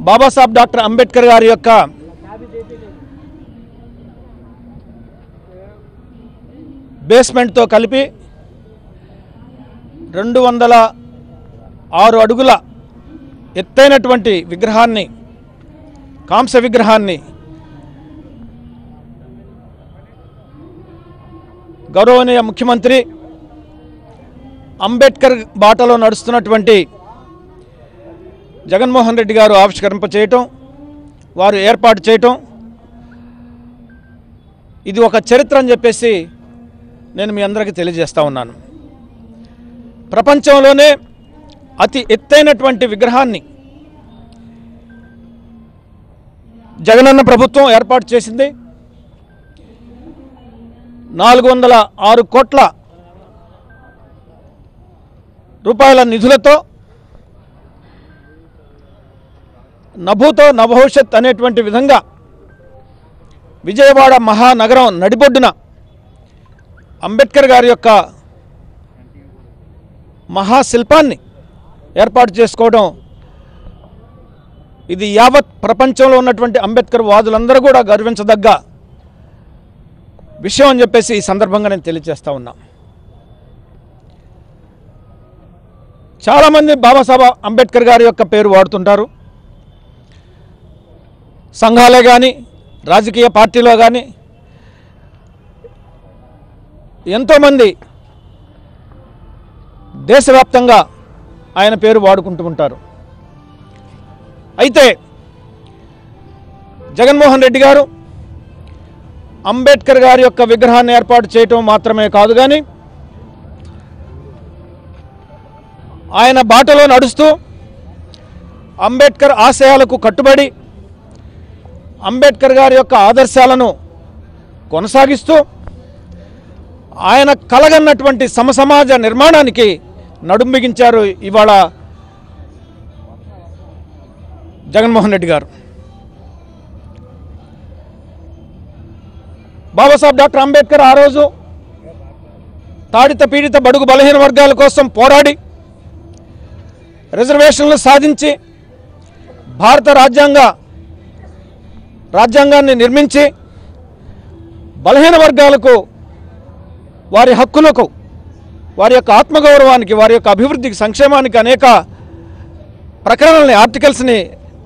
Babasaheb doctor Ambedkar గారి యొక్క బేస్మెంట్తో కలిపి 206 అడుగుల ఎత్తైనటువంటి విగ్రహాన్ని, కాంస్య విగ్రహాన్ని గౌరవనీయ ముఖ్యమంత్రి అంబేద్కర్ బాటలో నడుస్తున్నటువంటి జగన్మోహన్ రెడ్డి గారు ఆవిష్కరింప చేయటం, వారు ఏర్పాటు చేయటం, ఇది ఒక చరిత్ర అని చెప్పేసి నేను మీ అందరికీ తెలియజేస్తా ఉన్నాను. ప్రపంచంలోనే అతి ఎత్తైనటువంటి విగ్రహాన్ని జగనన్న ప్రభుత్వం ఏర్పాటు చేసింది. 406 కోట్ల రూపాయల నిధులతో నభూతో నభవిష్యత్ అనేటువంటి విధంగా విజయవాడ మహానగరం నడిబొడ్డున అంబేద్కర్ గారి యొక్క మహాశిల్పాన్ని ఏర్పాటు చేసుకోవడం, ఇది యావత్ ప్రపంచంలో ఉన్నటువంటి అంబేద్కర్ వాదులందరూ కూడా గర్వించదగ్గ విషయం అని చెప్పేసి ఈ సందర్భంగా నేను తెలియజేస్తా ఉన్నా. చాలామంది బాబాసాహెబ్ అంబేద్కర్ గారి యొక్క పేరు వాడుతుంటారు. సంఘాలే కానీ, రాజకీయ పార్టీలో కానీ ఎంతోమంది దేశవ్యాప్తంగా ఆయన పేరు వాడుకుంటూ ఉంటారు. అయితే జగన్మోహన్ రెడ్డి గారు అంబేద్కర్ గారి యొక్క విగ్రహాన్ని ఏర్పాటు చేయటం మాత్రమే కాదు, కానీ ఆయన బాటలో నడుస్తూ అంబేద్కర్ ఆశయాలకు కట్టుబడి అంబేద్కర్ గారి యొక్క ఆదర్శాలను కొనసాగిస్తూ ఆయన కలగన్నటువంటి సమసమాజ నిర్మాణానికి నడుం బిగించారు ఇవాళ జగన్మోహన్ రెడ్డి గారు. బాబాసాహెబ్ డాక్టర్ అంబేద్కర్ ఆ రోజు తాడిత పీడిత బడుగు బలహీన వర్గాల కోసం పోరాడి రిజర్వేషన్లు సాధించి భారత రాజ్యాంగాన్ని నిర్మించి బలహీన వర్గాలకు వారి హక్కులకు, వారి యొక్క ఆత్మగౌరవానికి, వారి యొక్క అభివృద్ధికి, సంక్షేమానికి అనేక ప్రకరణల్ని, ఆర్టికల్స్ని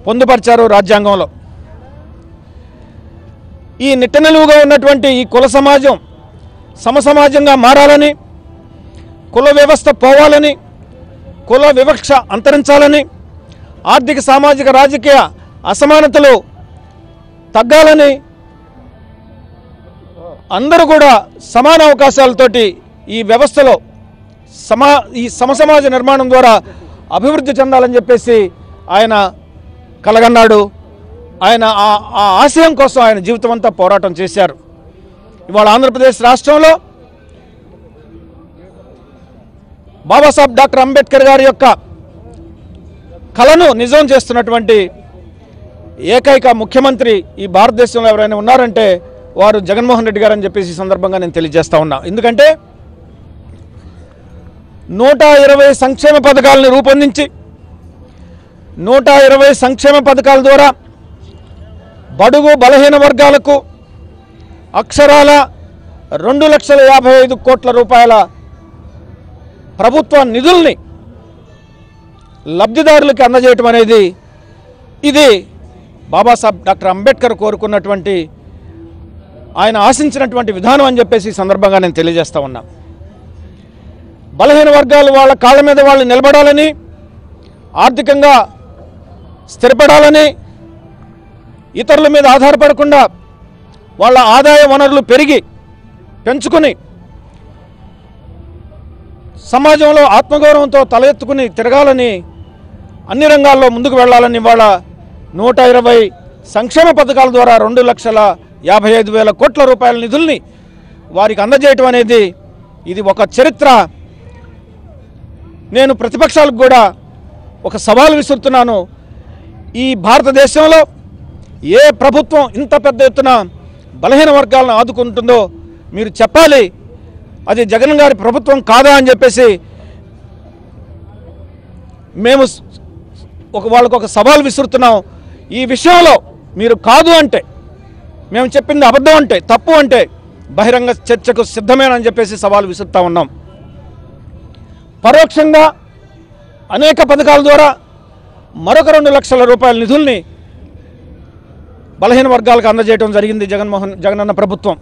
పొందుపరిచారు రాజ్యాంగంలో. ఈ నిట్టనిలువుగా ఉన్నటువంటి ఈ కుల సమాజం సమసమాజంగా మారాలని, కుల వ్యవస్థ పోవాలని, కుల వివక్ష అంతరించాలని, ఆర్థిక సామాజిక రాజకీయ అసమానతలు తగ్గాలని, అందరూ కూడా సమాన అవకాశాలతోటి ఈ వ్యవస్థలో ఈ సమసమాజ నిర్మాణం ద్వారా అభివృద్ధి చెందాలని చెప్పేసి ఆయన కలగన్నాడు. ఆయన ఆ ఆశయం కోసం ఆయన జీవితం అంతా పోరాటం చేశారు. ఇవాళ ఆంధ్రప్రదేశ్ రాష్ట్రంలో బాబాసాహెబ్ డాక్టర్ అంబేద్కర్ గారి యొక్క కలను నిజం చేస్తున్నటువంటి ఏకైక ముఖ్యమంత్రి ఈ భారతదేశంలో ఎవరైనా ఉన్నారంటే వారు జగన్మోహన్ రెడ్డి గారు అని చెప్పేసి ఈ సందర్భంగా నేను తెలియజేస్తా ఉన్నా. ఎందుకంటే 120 సంక్షేమ పథకాలను రూపొందించి 120 సంక్షేమ పథకాల ద్వారా బడుగు బలహీన వర్గాలకు అక్షరాల 2,55,00,000 కోట్ల రూపాయల ప్రభుత్వ నిధుల్ని లబ్ధిదారులకు అందజేయటం అనేది ఇది బాబాసాహెబ్ డాక్టర్ అంబేద్కర్ కోరుకున్నటువంటి, ఆయన ఆశించినటువంటి విధానం అని చెప్పేసి ఈ సందర్భంగా నేను తెలియజేస్తా ఉన్నా. బలహీన వర్గాలు వాళ్ళ కాళ్ళ మీద వాళ్ళు నిలబడాలని, ఆర్థికంగా స్థిరపడాలని, ఇతరుల మీద ఆధారపడకుండా వాళ్ళ ఆదాయ వనరులు పెంచుకుని సమాజంలో ఆత్మగౌరవంతో తల ఎత్తుకుని తిరగాలని, అన్ని రంగాల్లో ముందుకు వెళ్ళాలని వాళ్ళ 120 సంక్షేమ పథకాల ద్వారా 2,55,000 కోట్ల రూపాయల నిధుల్ని వారికి అందజేయటం అనేది ఇది ఒక చరిత్ర. నేను ప్రతిపక్షాలకు కూడా ఒక సవాల్ విసురుతున్నాను. ఈ భారతదేశంలో ఏ ప్రభుత్వం ఇంత పెద్ద ఎత్తున బలహీన వర్గాలను ఆదుకుంటుందో మీరు చెప్పాలి. అది జగన్ గారి ప్రభుత్వం కాదా అని చెప్పేసి మేము వాళ్ళకు ఒక సవాల్ విసురుతున్నాం. ఈ విషయంలో మీరు కాదు అంటే, మేము చెప్పింది అబద్ధం అంటే, తప్పు అంటే బహిరంగ చర్చకు సిద్ధమేనని చెప్పేసి సవాల్ విసురుతా ఉన్నాం. పరోక్షంగా అనేక పథకాల ద్వారా మరొక 2 లక్షల రూపాయల నిధుల్ని బలహీన వర్గాలకు అందజేయడం జరిగింది జగనన్న ప్రభుత్వం.